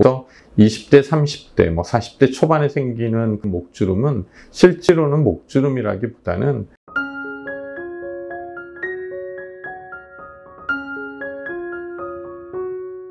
그래서 20대, 30대, 40대 초반에 생기는 그 목주름은 실제로는 목주름이라기보다는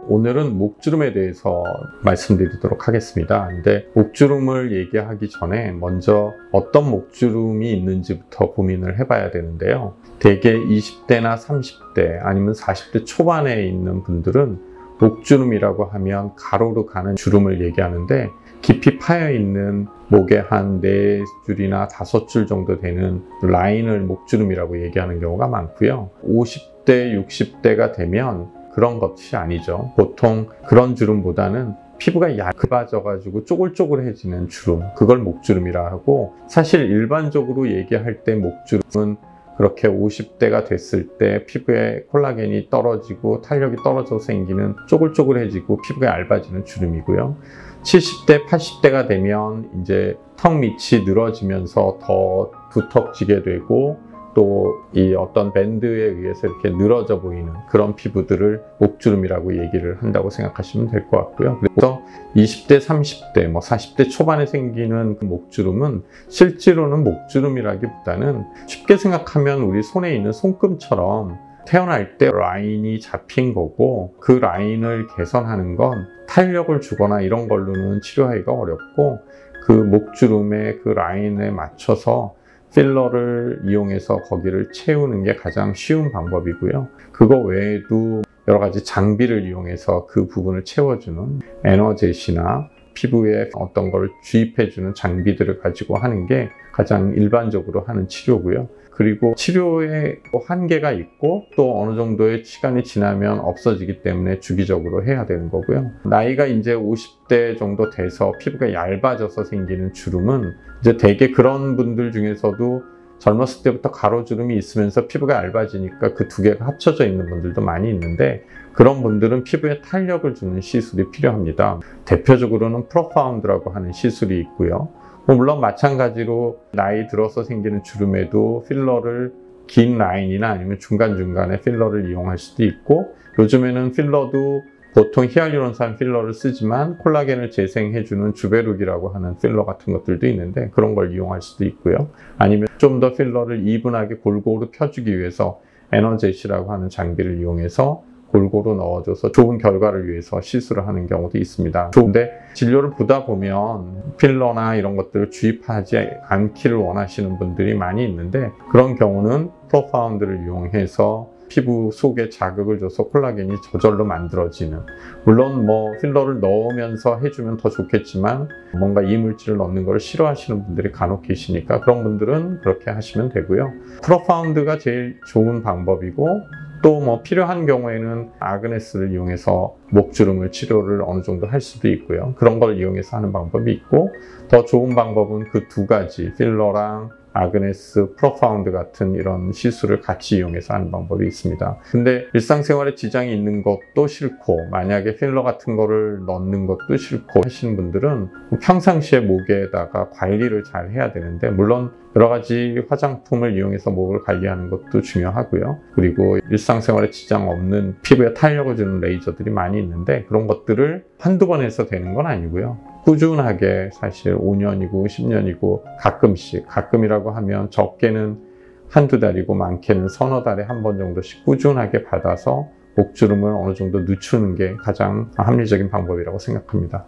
오늘은 목주름에 대해서 말씀드리도록 하겠습니다. 근데 목주름을 얘기하기 전에 먼저 어떤 목주름이 있는지부터 고민을 해봐야 되는데요. 대개 20대나 30대 아니면 40대 초반에 있는 분들은 목주름이라고 하면 가로로 가는 주름을 얘기하는데 깊이 파여 있는 목에 한 4줄이나 5줄 정도 되는 라인을 목주름이라고 얘기하는 경우가 많고요. 50대, 60대가 되면 그런 것이 아니죠. 보통 그런 주름보다는 피부가 얇아져 가지고 쪼글쪼글해지는 주름, 그걸 목주름이라 하고, 사실 일반적으로 얘기할 때 목주름은 그렇게 50대가 됐을 때 피부에 콜라겐이 떨어지고 탄력이 떨어져서 생기는 쪼글쪼글해지고 피부가 얇아지는 주름이고요. 70대, 80대가 되면 이제 턱 밑이 늘어지면서 더 두텁지게 되고 또 이 어떤 밴드에 의해서 이렇게 늘어져 보이는 그런 피부들을 목주름이라고 얘기를 한다고 생각하시면 될 것 같고요. 그래서 20대, 30대, 40대 초반에 생기는 그 목주름은 실제로는 목주름이라기보다는 쉽게 생각하면 우리 손에 있는 손금처럼 태어날 때 라인이 잡힌 거고, 그 라인을 개선하는 건 탄력을 주거나 이런 걸로는 치료하기가 어렵고, 그 목주름의 그 라인에 맞춰서 필러를 이용해서 거기를 채우는 게 가장 쉬운 방법이고요. 그거 외에도 여러 가지 장비를 이용해서 그 부분을 채워주는 에너젯이나 피부에 어떤 걸 주입해주는 장비들을 가지고 하는 게 가장 일반적으로 하는 치료고요. 그리고 치료에 한계가 있고 또 어느 정도의 시간이 지나면 없어지기 때문에 주기적으로 해야 되는 거고요. 나이가 이제 50대 정도 돼서 피부가 얇아져서 생기는 주름은 이제 대개 그런 분들 중에서도 젊었을 때부터 가로주름이 있으면서 피부가 얇아지니까 그 두 개가 합쳐져 있는 분들도 많이 있는데, 그런 분들은 피부에 탄력을 주는 시술이 필요합니다. 대표적으로는 프로파운드라고 하는 시술이 있고요. 물론 마찬가지로 나이 들어서 생기는 주름에도 필러를 긴 라인이나 아니면 중간중간에 필러를 이용할 수도 있고, 요즘에는 필러도 보통 히알루론산 필러를 쓰지만 콜라겐을 재생해주는 주베룩이라고 하는 필러 같은 것들도 있는데 그런 걸 이용할 수도 있고요. 아니면 좀 더 필러를 이분하게 골고루 펴주기 위해서 에너젯이라고 하는 장비를 이용해서 골고루 넣어줘서 좋은 결과를 위해서 시술을 하는 경우도 있습니다. 근데 진료를 보다 보면 필러나 이런 것들을 주입하지 않기를 원하시는 분들이 많이 있는데, 그런 경우는 프로파운드를 이용해서 피부 속에 자극을 줘서 콜라겐이 저절로 만들어지는, 물론 필러를 넣으면서 해주면 더 좋겠지만 뭔가 이물질을 넣는 걸 싫어하시는 분들이 간혹 계시니까 그런 분들은 그렇게 하시면 되고요. 프로파운드가 제일 좋은 방법이고, 또 필요한 경우에는 아그네스를 이용해서 목주름을 치료를 어느 정도 할 수도 있고요. 그런 걸 이용해서 하는 방법이 있고, 더 좋은 방법은 그 두 가지 필러랑 아그네스, 프로파운드 같은 이런 시술을 같이 이용해서 하는 방법이 있습니다. 근데 일상생활에 지장이 있는 것도 싫고, 만약에 필러 같은 거를 넣는 것도 싫고 하시는 분들은 평상시에 목에다가 관리를 잘 해야 되는데, 물론 여러 가지 화장품을 이용해서 목을 관리하는 것도 중요하고요. 그리고 일상생활에 지장 없는 피부에 탄력을 주는 레이저들이 많이 있는데 그런 것들을 한두 번 해서 되는 건 아니고요. 꾸준하게, 사실 5년이고 10년이고 가끔이라고 하면 적게는 한두 달이고 많게는 서너 달에 한 번 정도씩 꾸준하게 받아서 목주름을 어느 정도 늦추는 게 가장 합리적인 방법이라고 생각합니다.